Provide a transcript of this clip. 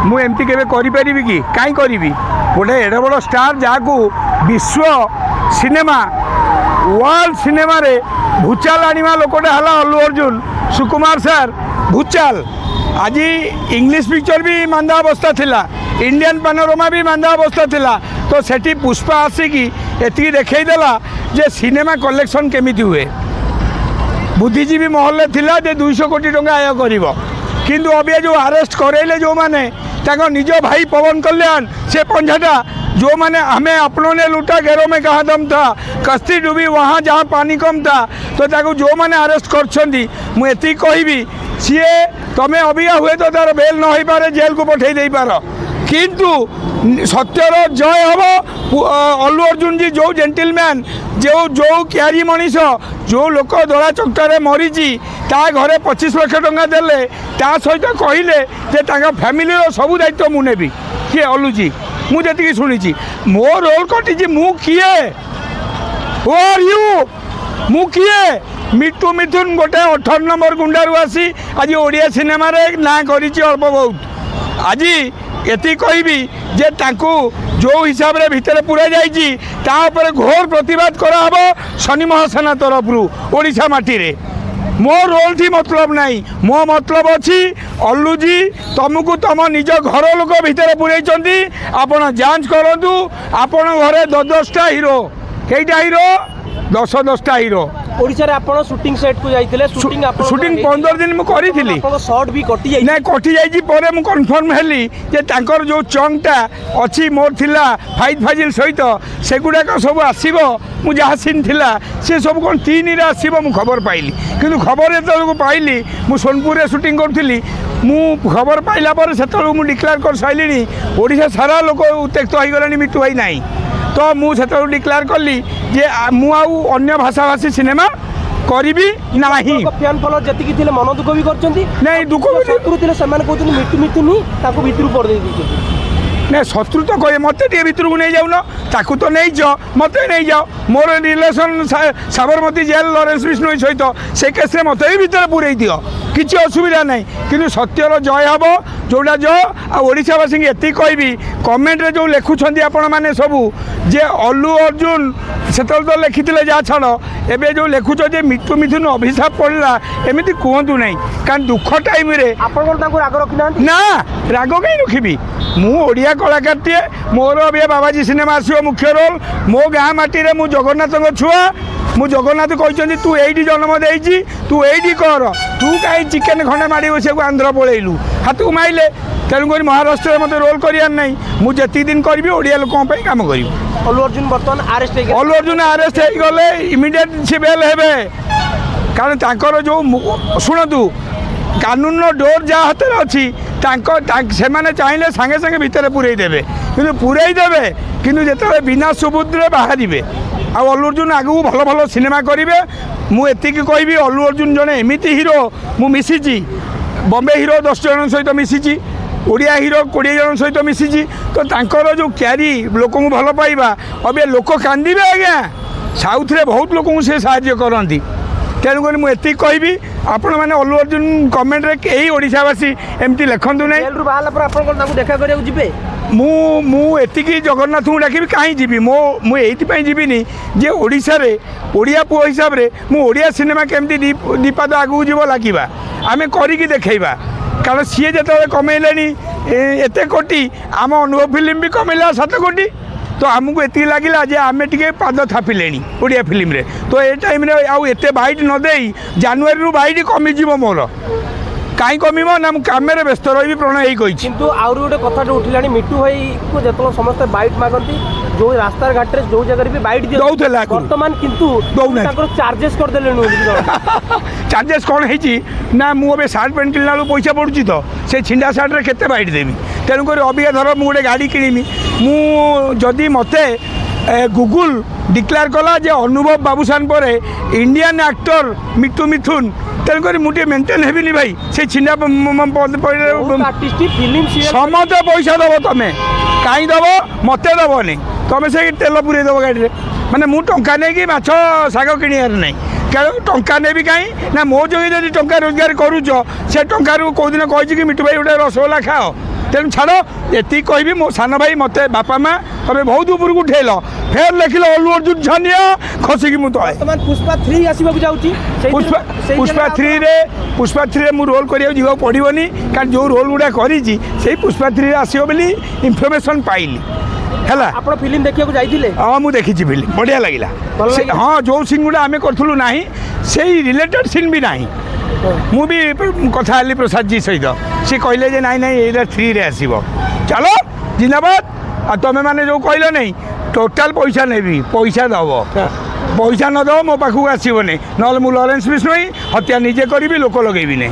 मु एमती केबे करि परिबि कि काई करिबि गोटे एडे बड़ स्टार जाकू विश्व सिनेमा वर्ल्ड सिनेमा रे भूचाल आनिमा लोकटे हला अल्लू अर्जुन सुकुमार सर भूचाल आज इंग्लिश पिक्चर भी मांदा अवस्था थिला इंडियन पैनोरमा भी मांदा अवस्था थिला तो सेठी पुष्पा आसिकी एति देखैदेला जे सिनेमा कलेक्शन केमिति हुए बुद्धिजीवी महल थिला जे 200 कोटी टंका आय करिवो किंतु अबे जो अरेस्ट करेले जो माने ताको निज भाई पवन कल्याण से पंजाटा जो माने हमें अपनों ने लूटा घेरों में कहा दम था कश्ती डूबी वहाँ जहाँ पानी कम था तो ताको जो माने अरेस्ट करछंदी मु एति कहबी सीए तमें अबिया हुए तो तार बेल न हो पारे जेल को पठे दे पार किंतु सत्यर जय हम अल्लू अर्जुन जी जो जेंटलमैन जो क्यारी मनीष जो लोक दला चक्कर मरीची ता घरे 25 लाख टंका देले ता सहित कहले जे फैमिली सबू दायित्व मु नेबी किए अल्लू जी मुझे शुणी मो रोल कटी मु किए हु आर यू मु किए मिट्टू मिथुन गोटे 18 नंबर गुंडारू आसी आज ओडिया सिनेमा रे ना करी अल्प बहुत आज एति कहबी जे ताकू जो हिसाब रे भितर पूरा जाइए तापर घोर प्रतिवाद कराब शनि महासेना तरफ ओडिशा माटी रे मो रोल थी मतलब नहीं मो मतलब अच्छी अल्लू जी तुमको तुम निज घर लोक भितर पूरे आपण जांच करूँ आपण घरे 10-10टा हीरो कईटा हीरो 10-10टा हीरो ओडिशा रे आपण शूटिंग सेट को जाइतिले शूटिंग 15 दिन मु करिथिली आपण शॉट भी कटि जाई नै कटि जाई परे मु कंफर्म हेली जे तांकर जो चंगटा अछि मोर थिला फाइट फाजिल सहित सेगुडा का सब आसीबो मु जहा सीन थिला से सब कोन 3 रे आसीबो मु खबर पाइली किंतु खबर एतल को पाइली मु सोनपुर रे शूटिंग करथिली मु खबर पाइला पर सेतल मु डिक्लेयर कर साइलिनी ओडिशा सारा लोक उत्तेक्त होई गलानी मिटु भाई नाही तो मुझे डिक्लेयर कली जे अन्य भाषा भाषी सिनेमा करी नहीं फैन फॉलोअर जति थे मन दुख भी कर दुख शत्रु थे कहते मिटू मिथुन ही भितर पड़ नहीं शत्रु तो कहे मत भितर को नहीं जाऊन ताकू तो नहीं जाओ मत नहीं जाओ मोर रिलेशन साबरमती जेल लॉरेंस विष्णु सहित से केस मत भी भितर पूरे दियो किसी असुविधा नहीं कि सत्यर जय हम जोटा जो आशावासी एति कहबी कमेंट रे जो लिखुंट आपण मैंने सबू जे अल्लू अर्जुन से तो लिखी जहाँ छाड़ एवं जो लिखुच मिट्टू मिथुन अभिशाप पड़ा एमती कहतु ना कारण दुख टाइम राग रखना ना राग कहीं रखी मुझा कलाकार टे मोर अभी बाबाजी सिनेमा आसो मुख्य रोल मो गाँ माटी मु जगन्नाथ छुआ मु जगन्नाथ कहते तू ये जन्म देती तू ये कर तू कहीं चिकेन खंडे माड़ी बस आंध्र पलैलु हाथ को माइले तेणुक महाराष्ट्र मत रोल करार ना मुझे दिन करी ओडिया लोक कम करी अल्लू अर्जुन बर्तमान अरेस्ट अल्लू अर्जुन अरेस्ट हो गले इमिडिएट से बेल हे कारण तांकर जो शुणु कानून डोर जहाँ हाथ अच्छी से चाहिए सांगे सांगे भितर पूरे देवे कि पूरे देवे किंतु जिते बिना सुबुद्रे बाहर अल्लू अर्जुन आगू भल भल सिनेमा करेंगे मुझे कहबी अल्लू अर्जुन जड़े एमती हीरो मु मिशिची बॉम्बे हीरो 10 जन सहित मिशिची ओडिया हीरो 20 जन सहित मिशिची तो तांकर जो क्यारी लोक भल पाइबा अबे लोक कांदे आज्ञा साउथ रे बहुत लोक से साहाय्य करती तेणुक मुझे कहबी आपण मैंने अल्लू अर्जुन कमेंट रे कई ओडिशावासी एमती लिखतु ना देखा कर मुझे जगन्नाथ को डाकि कहीं जी मुझे जीविनी जे ओडिशा रे ओडिया पुओ हिसाब से मुझे सिनेमा केमती दीपाद आगू जीव लगे आम करी देखा कारण सी जो कमेले एत कोटी आम अनुभव फिल्म भी कमेला 7 कोटी तो आमको ये लगे जे आम टे पाद थापिले ओडिया फिल्म रे तो ये टाइम आते बाइट नदे जनवरी बाइट कमिज मोर कहीं कमिब ना कम व्यस्त रही प्रणय किंतु आउरी गोटे कथा उठिला मिट्टू भाई को जो समस्त बाइट मागती जो रास्ता घाट जो जगह भी बाइट दौला बर्तमान किंतु चार्जेस करदे चार्जेस कौन है ना मुझे सार्ट पैंट किणला पैसा पड़ुची तो से छिंडा सार्ट रे केते बाइट देवी तेणुक अबिका धर मुझे गाड़ी किणीमी मुझे मत गूगल डिक्लेयर कला जे अनुभव बाबूसान पर इंडियन एक्टर मिट्टू मिथुन तेणुक मुझे मेन्टेन हेबिनी भाई से छिंडा समस्त पैसा दब तुम कहीं दब मत दबनी तुम से तेल पूरे दब गाड़ी माने मु टंका नहीं माछ शाग किणार नहीं टंका ने कहीं ना मो जो टंका रोजगार करुच से टंकार कौदिन कही कि मिट्टू भाई गोटे रसगोला खाओ तेणु छाड़ ये कहि मो सान भाई मत बापा माँ तमें बहुत ऊपर को उठेल फेर लिखल अल्लू अर्जुन छानिया खसिकी मुझे वर्तमान पुष्पा 3 आसबाक जाऊँगी पुष्पा 3 मु रोल करा पड़ोनी कारण जो रोल गुड़ा करी पुष्पा 3 आसो बोली इनफर्मेशन पाइली है आप फिल्म देखा जाइए हाँ मुझे देखी फिल्म बढ़िया लगिला हाँ जो सीन गुड़ा आम करूँ ना से रिलेटेड सीन भी ना मु भी कथा प्रसाद जी सहित सी कहले जे नाई नाई ये 3 रे आसब चलो जिंदाबाद आ तुम मैंने जो कहल नहीं टोटाल पैसा नेबी पैसा दब पैसा न दब मो पाखक आसबनी ना मु लॉरेंस बिश्नोई हत्या निजे करी लोक लगे नहीं।